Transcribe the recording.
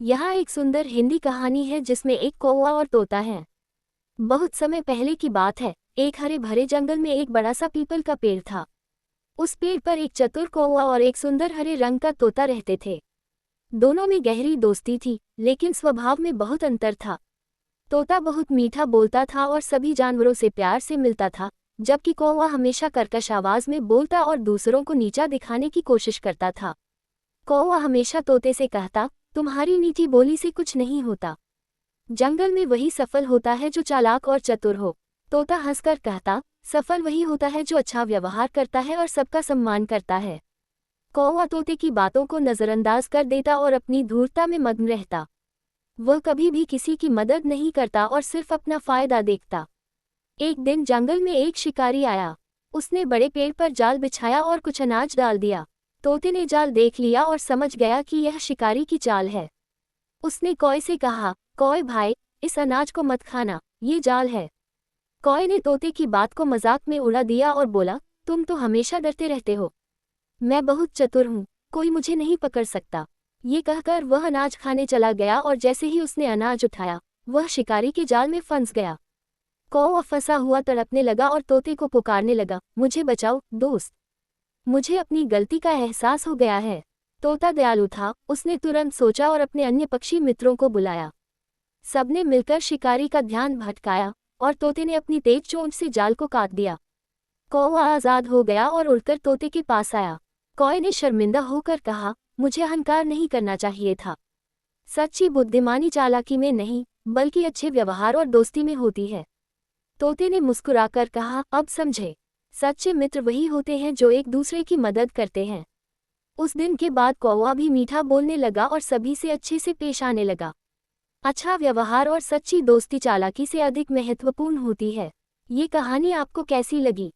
यहाँ एक सुंदर हिंदी कहानी है जिसमें एक कौवा और तोता है। बहुत समय पहले की बात है। एक हरे भरे जंगल में एक बड़ा सा पीपल का पेड़ था। उस पेड़ पर एक चतुर कौवा और एक सुंदर हरे रंग का तोता रहते थे। दोनों में गहरी दोस्ती थी, लेकिन स्वभाव में बहुत अंतर था। तोता बहुत मीठा बोलता था और सभी जानवरों से प्यार से मिलता था, जबकि कौवा हमेशा कर्कश आवाज में बोलता और दूसरों को नीचा दिखाने की कोशिश करता था। कौवा हमेशा तोते से कहता, तुम्हारी मीठी बोली से कुछ नहीं होता। जंगल में वही सफल होता है जो चालाक और चतुर हो। तोता हंसकर कहता, सफल वही होता है जो अच्छा व्यवहार करता है और सबका सम्मान करता है। कौवा तोते की बातों को नजरअंदाज कर देता और अपनी धूर्तता में मग्न रहता। वह कभी भी किसी की मदद नहीं करता और सिर्फ अपना फायदा देखता। एक दिन जंगल में एक शिकारी आया। उसने बड़े पेड़ पर जाल बिछाया और कुछ अनाज डाल दिया। तोते ने जाल देख लिया और समझ गया कि यह शिकारी की चाल है। उसने कौवे से कहा, कौवे भाई, इस अनाज को मत खाना, ये जाल है। कौवे ने तोते की बात को मजाक में उड़ा दिया और बोला, तुम तो हमेशा डरते रहते हो। मैं बहुत चतुर हूँ, कोई मुझे नहीं पकड़ सकता। ये कहकर वह अनाज खाने चला गया और जैसे ही उसने अनाज उठाया, वह शिकारी के जाल में फंस गया। कौवा फंसा हुआ तड़पने लगा और तोते को पुकारने लगा, मुझे बचाओ दोस्त, मुझे अपनी गलती का एहसास हो गया है। तोता दयालु था, उसने तुरंत सोचा और अपने अन्य पक्षी मित्रों को बुलाया। सबने मिलकर शिकारी का ध्यान भटकाया और तोते ने अपनी तेज चोंच से जाल को काट दिया। कौवा आजाद हो गया और उड़कर तोते के पास आया। कौवे ने शर्मिंदा होकर कहा, मुझे अहंकार नहीं करना चाहिए था। सच्ची बुद्धिमानी चालाकी में नहीं, बल्कि अच्छे व्यवहार और दोस्ती में होती है। तोते ने मुस्कुराकर कहा, अब समझे, सच्चे मित्र वही होते हैं जो एक दूसरे की मदद करते हैं। उस दिन के बाद कौवा भी मीठा बोलने लगा और सभी से अच्छे से पेश आने लगा। अच्छा व्यवहार और सच्ची दोस्ती चालाकी से अधिक महत्वपूर्ण होती है। ये कहानी आपको कैसी लगी?